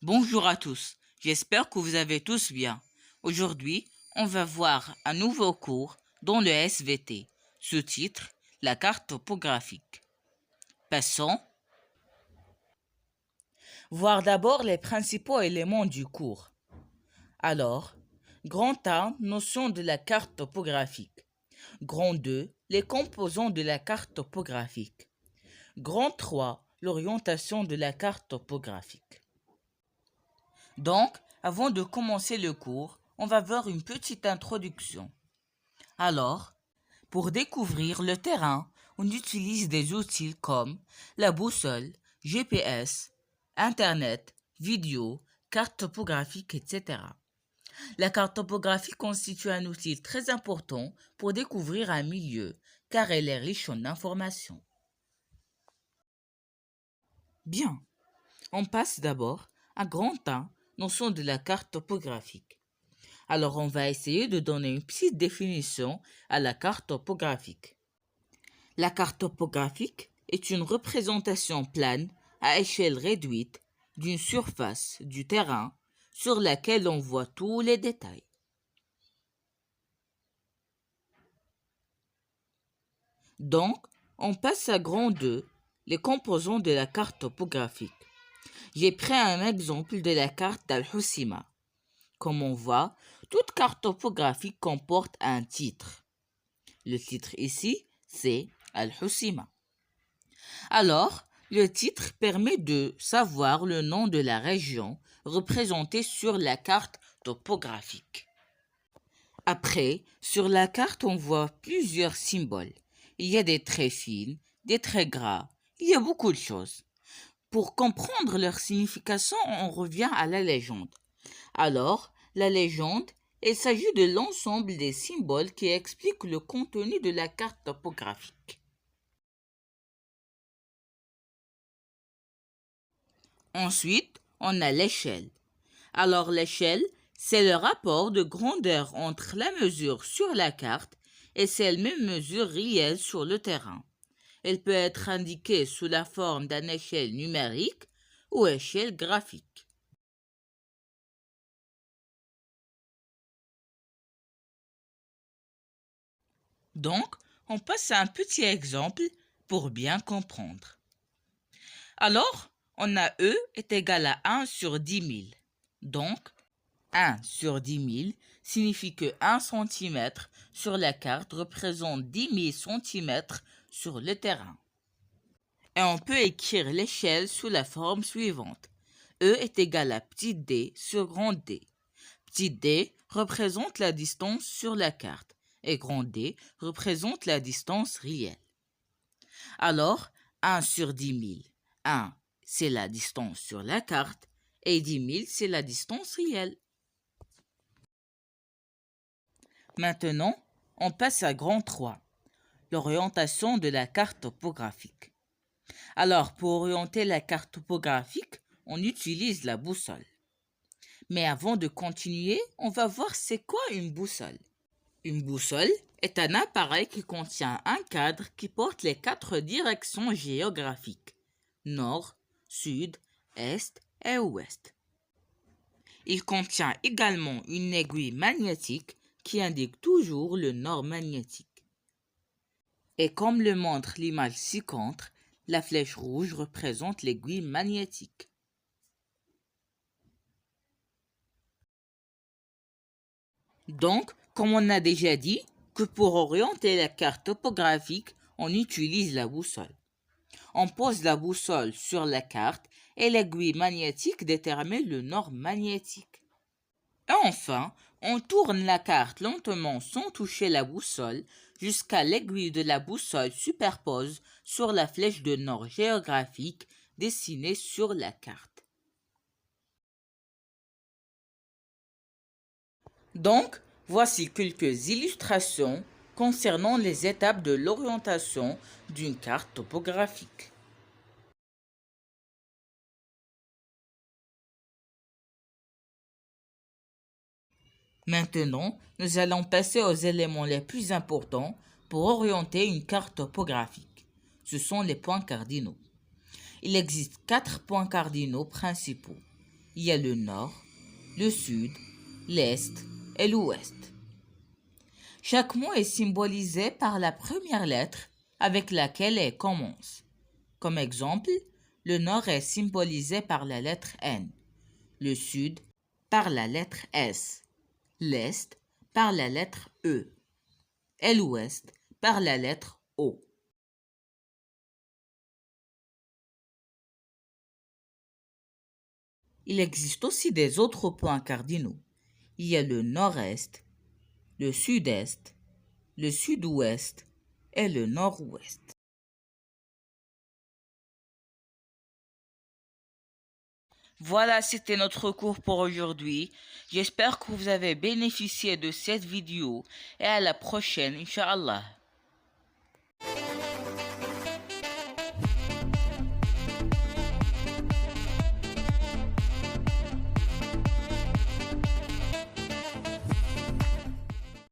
Bonjour à tous, j'espère que vous avez tous bien. Aujourd'hui, on va voir un nouveau cours dans le SVT, sous-titre La carte topographique. Passons. Voir d'abord les principaux éléments du cours. Alors, grand A, notion de la carte topographique. Grand 2, les composants de la carte topographique. Grand 3, l'orientation de la carte topographique. Donc, avant de commencer le cours, on va voir une petite introduction. Alors, pour découvrir le terrain, on utilise des outils comme la boussole, GPS, Internet, vidéo, carte topographique, etc. La carte topographique constitue un outil très important pour découvrir un milieu, car elle est riche en informations. Bien, on passe d'abord à grand A, notion de la carte topographique. Alors on va essayer de donner une petite définition à la carte topographique. La carte topographique est une représentation plane à échelle réduite d'une surface du terrain sur laquelle on voit tous les détails. Donc, on passe à grand 2, les composants de la carte topographique. J'ai pris un exemple de la carte d'Al-Hoceima. Comme on voit, toute carte topographique comporte un titre. Le titre ici, c'est Al-Hoceima. Alors, le titre permet de savoir le nom de la région représentée sur la carte topographique. Après, sur la carte, on voit plusieurs symboles. Il y a des traits fins, des traits gras, il y a beaucoup de choses. Pour comprendre leur signification, on revient à la légende. Alors, la légende, il s'agit de l'ensemble des symboles qui expliquent le contenu de la carte topographique. Ensuite, on a l'échelle. Alors l'échelle, c'est le rapport de grandeur entre la mesure sur la carte et celle même mesure réelle sur le terrain. Elle peut être indiquée sous la forme d'une échelle numérique ou échelle graphique. Donc, on passe à un petit exemple pour bien comprendre. Alors, on a E est égal à 1 sur 10 000. Donc, 1 sur 10 000 signifie que 1 cm sur la carte représente 10 000 cm sur le terrain. Et on peut écrire l'échelle sous la forme suivante. E est égal à petit d sur grand D. Petit d représente la distance sur la carte et grand D représente la distance réelle. Alors, 1 sur 10 000. 1, c'est la distance sur la carte et 10 000, c'est la distance réelle. Maintenant, on passe à grand 3, l'orientation de la carte topographique. Alors, pour orienter la carte topographique, on utilise la boussole. Mais avant de continuer, on va voir c'est quoi une boussole. Une boussole est un appareil qui contient un cadre qui porte les 4 directions géographiques, nord, sud, est et ouest. Il contient également une aiguille magnétique qui indique toujours le nord magnétique. Et comme le montre l'image ci-contre, la flèche rouge représente l'aiguille magnétique. Donc, comme on a déjà dit, que pour orienter la carte topographique, on utilise la boussole. On pose la boussole sur la carte et l'aiguille magnétique détermine le nord magnétique. Et enfin, on tourne la carte lentement sans toucher la boussole jusqu'à l'aiguille de la boussole superpose sur la flèche de nord géographique dessinée sur la carte. Donc, voici quelques illustrations concernant les étapes de l'orientation d'une carte topographique. Maintenant, nous allons passer aux éléments les plus importants pour orienter une carte topographique. Ce sont les points cardinaux. Il existe 4 points cardinaux principaux. Il y a le nord, le sud, l'est et l'ouest. Chaque mot est symbolisé par la première lettre avec laquelle elle commence. Comme exemple, le nord est symbolisé par la lettre N, le sud par la lettre S, l'est par la lettre E et l'ouest par la lettre O. Il existe aussi des autres points cardinaux. Il y a le nord-est, le sud-est, le sud-ouest et le nord-ouest. Voilà, c'était notre cours pour aujourd'hui. J'espère que vous avez bénéficié de cette vidéo et à la prochaine, Inch'Allah.